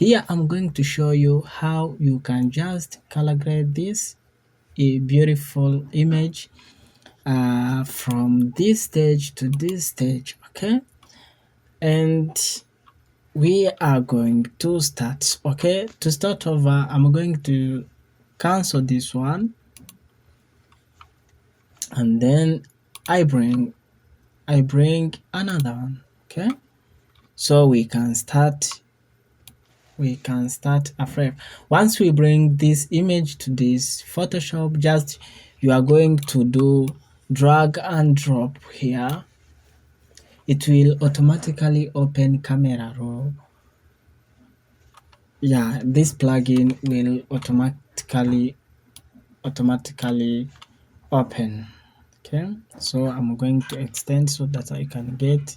Here I'm going to show you how you can just color grade this a beautiful image from this stage to this stage, okay? And we are going to start, okay? To start over, I'm going to cancel this one, and then I bring another one, okay? So we can start afresh. Once we bring this image to this Photoshop, just you are going to do drag and drop here. It will automatically open camera raw. Yeah, this plugin will automatically open. Okay, so I'm going to extend so that I can get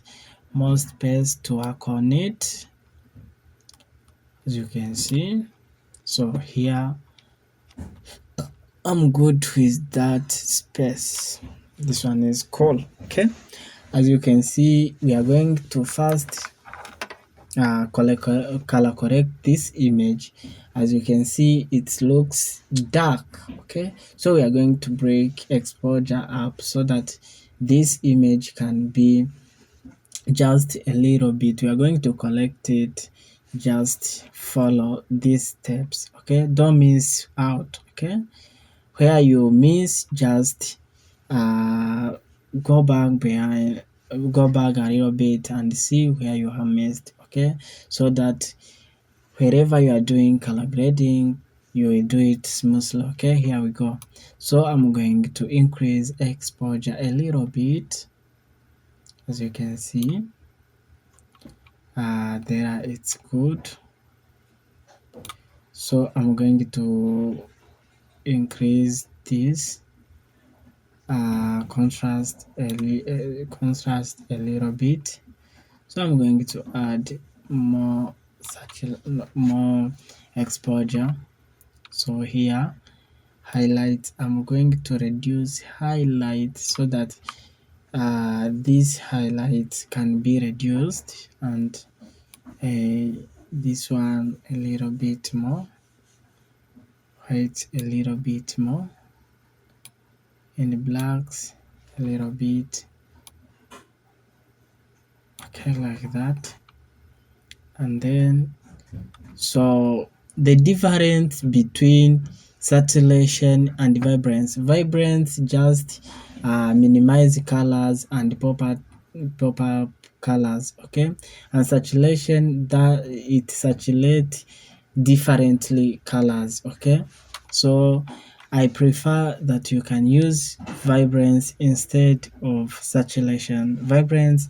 more space to work on it, as you can see. So here I'm good with that space. This one is cool. Okay, as you can see, we are going to first color correct this image. As you can see, it looks dark. Okay, so we are going to break exposure up so that this image can be just a little bit. We are going to collect it, just follow these steps. Okay, don't miss out. Okay, where you miss, just uh go back behind go back a little bit and see where you have missed. Okay, so that wherever you are doing color grading, you will do it smoothly. Okay, here we go. So I'm going to increase exposure a little bit. As you can see, there it's good. So I'm going to increase this contrast a little bit. So I'm going to add more exposure. So here highlight, I'm going to reduce highlight so that these highlights can be reduced, and this one a little bit more, white a little bit more, and blacks a little bit, okay, like that. And then so the difference between saturation and vibrance just minimize colors and pop up colors, okay? And saturation, that it saturate differently colors, okay? So I prefer that you can use vibrance instead of saturation.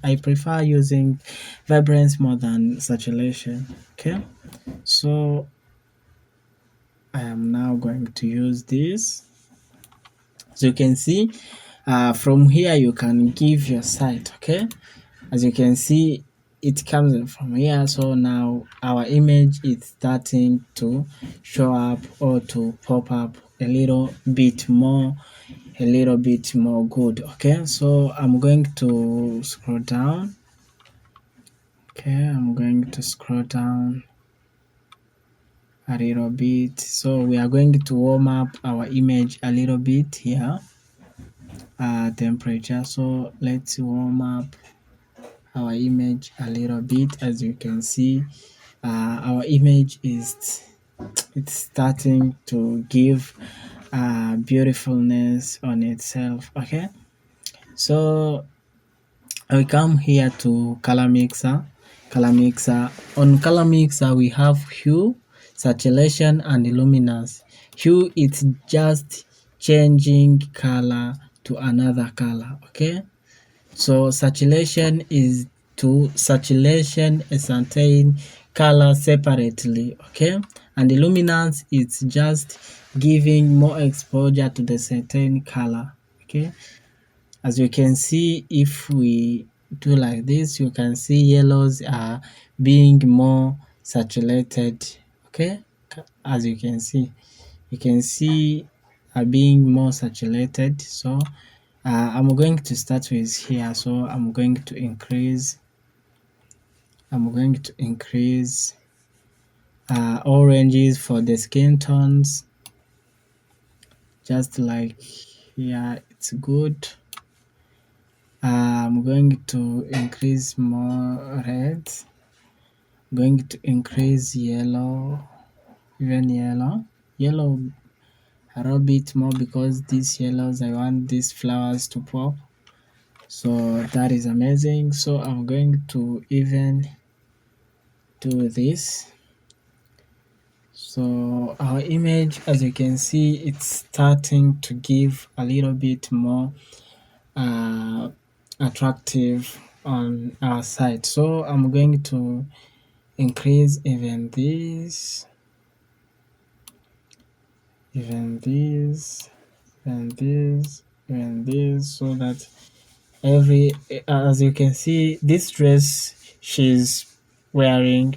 I prefer using vibrance more than saturation, okay? So I am now going to use this. So you can see from here you can give your site, okay? As you can see, it comes from here. So now our image is starting to show up or to pop up a little bit more good. Okay, so I'm going to scroll down. Okay, I'm going to scroll down a little bit. So we are going to warm up our image a little bit here. Temperature, so let's warm up our image a little bit. As you can see, our image it's starting to give beautifulness on itself. Okay, so I come here to color mixer. On color mixer we have hue, saturation, and luminance. Hue, it's just changing color to another color. Okay, so saturation is to saturation a certain color separately. Okay, and the luminance is just giving more exposure to the certain color. Okay, as you can see, if we do like this, you can see yellows are being more saturated. Okay, as you can see are being more saturated. So I'm going to start with here. So I'm going to increase oranges for the skin tones, just like here. It's good. I'm going to increase more red, going to increase yellow, even yellow a little bit more, because these yellows, I want these flowers to pop. So that is amazing. So I'm going to even do this. So our image, as you can see, it's starting to give a little bit more attractive on our side. So I'm going to increase even this, even this, even this, even this, so that every, as you can see, this dress she's wearing,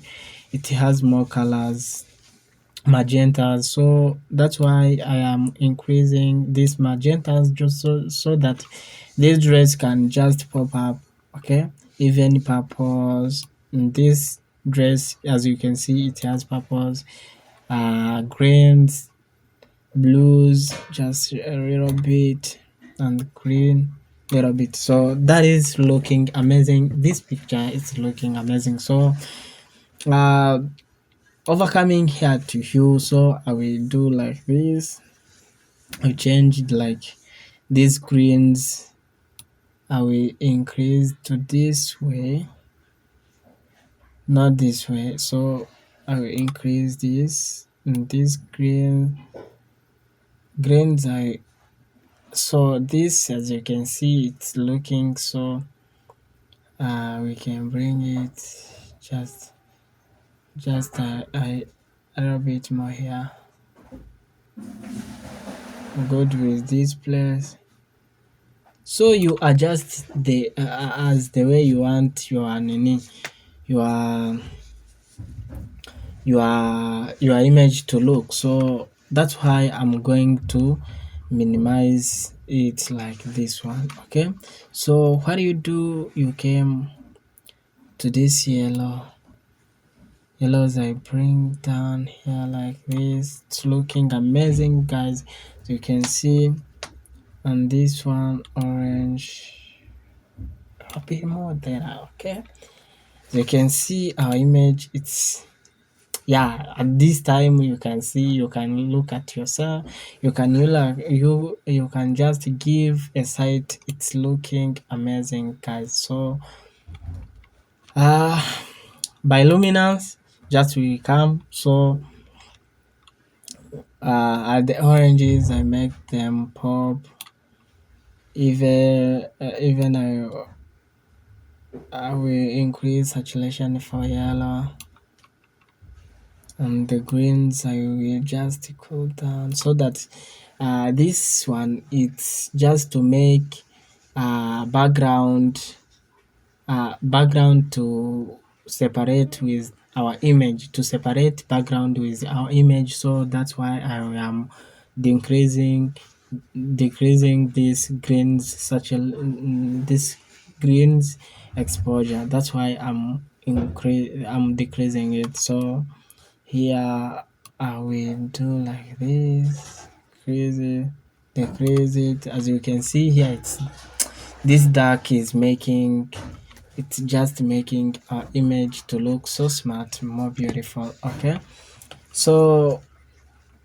it has more colors, magentas, so that's why I am increasing these magentas, just so that this dress can just pop up. Okay, even purples in this dress, as you can see, it has purples, greens, blues, just a little bit, and green little bit. So that is looking amazing. This picture is looking amazing. So uh overcoming here to hue, so I will do like this. I changed like these greens, I will increase to this way, not this way. So I will increase this, and this greens I, so this, as you can see, it's looking so we can bring it just a little bit more here. Good with this place. So you adjust the as the way you want your nini, your your image to look. So that's why I'm going to minimize it like this one. Okay, so what do? You came to this yellows, I bring down here like this. It's looking amazing, guys. So you can see, and this one orange a bit more there. Okay, so you can see our image, it's, yeah, at this time you can see, you can look at yourself, you can, you can just give a sight. It's looking amazing, guys. So by luminance, just we come. So at the oranges, I make them pop. Even I will increase saturation for yellow, and the greens I will just cool down, so that this one, it's just to make background to separate with our image, to separate background with our image. So that's why I am decreasing this greens, this greens exposure. That's why I'm decreasing it. So here I will do like this, decrease it. As you can see here, it's, this dark is making, it's just making our image to look so smart, more beautiful. Okay, so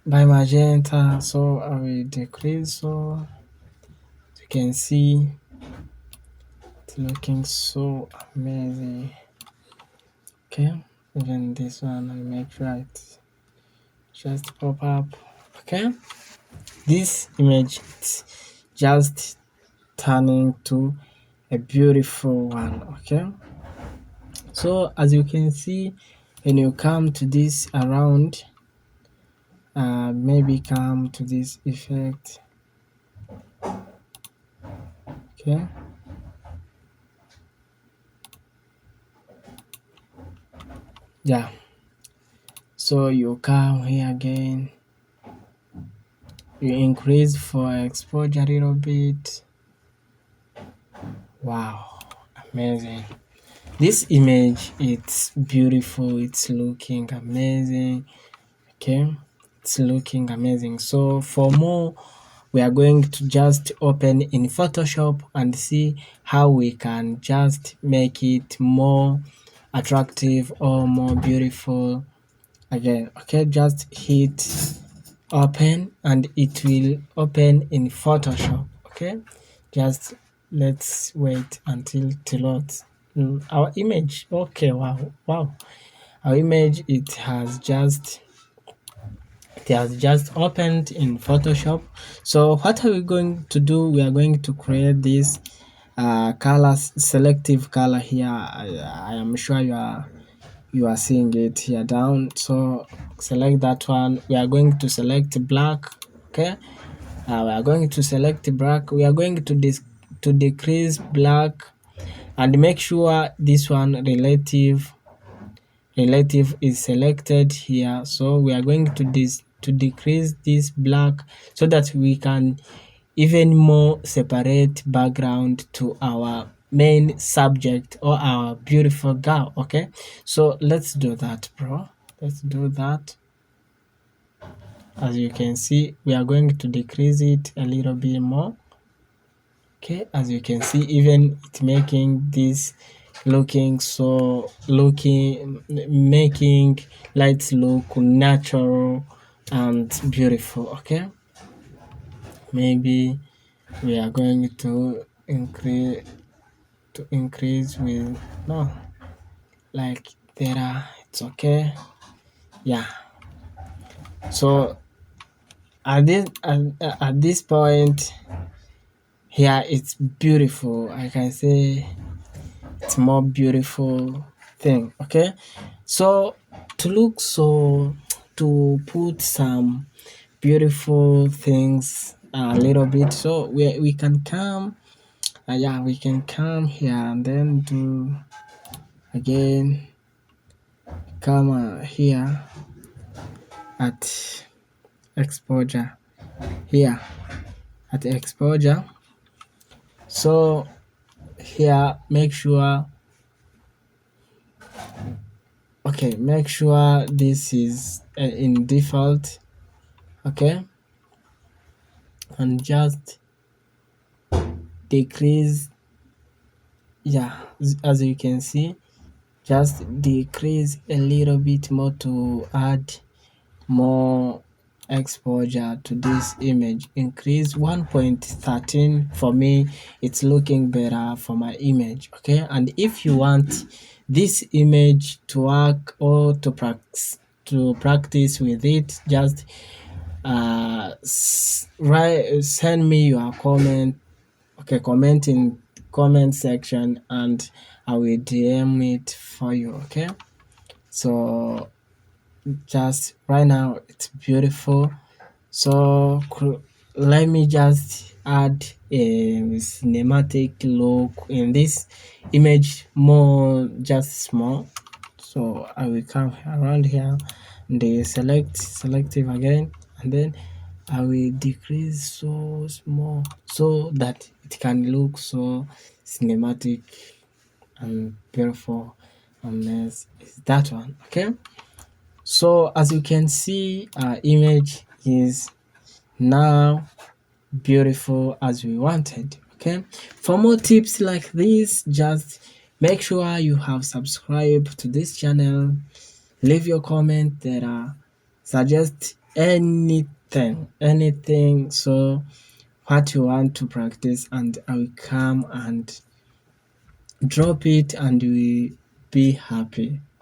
by magenta, so I will decrease, so you can see it's looking so amazing. Okay, even this one I make right, just pop up. Okay, this image, it's just turning to a beautiful one. Okay, so as you can see, when you come to this around, maybe come to this effect. Okay, yeah, so you come here again, you increase for exposure a little bit. Wow, amazing. This image, it's beautiful, it's looking amazing. Okay, it's looking amazing. So for more, we are going to just open in Photoshop and see how we can just make it more attractive or more beautiful again. Okay, just hit open and it will open in Photoshop. Okay, just let's wait until it loads. Our image, okay, wow, our image, it has just opened in Photoshop. So what are we going to do? We are going to create this color, selective color here. I am sure you are seeing it here down. So select that one. We are going to select black. Okay, we are going to select black. We are going to decrease black and make sure this one relative is selected here. So we are going to decrease this black so that we can even more separate background to our main subject or our beautiful girl. Okay, so let's do that, bro. Let's do that. As you can see, we are going to decrease it a little bit more. Okay, as you can see, even it making this making lights look natural and beautiful. Okay, maybe we are going to increase with no, like there are, it's okay. Yeah, so at this point here, it's beautiful. I can say it's more beautiful thing. Okay, so to put some beautiful things a little bit, so we can come, yeah, we can come here and then do again, come here at exposure, here at exposure. So here, make sure this is in default. Okay, and just decrease, yeah, as you can see, just decrease a little bit more to add more exposure to this image. Increase 1.13. For me, it's looking better for my image. Okay, and if you want this image to work or to practice with it, just send me your comment. Okay, comment in comment section and I will DM it for you. Okay, so just right now it's beautiful. So let me just add a cinematic look in this image, more just small. So I will come around here and selective again, and then I will decrease so small so that it can look so cinematic and beautiful. And is that one. Okay, so as you can see, our image is now beautiful as we wanted. Okay, for more tips like this, just make sure you have subscribed to this channel. Leave your comment there, suggest anything, so what you want to practice, and I will come and drop it and we be happy.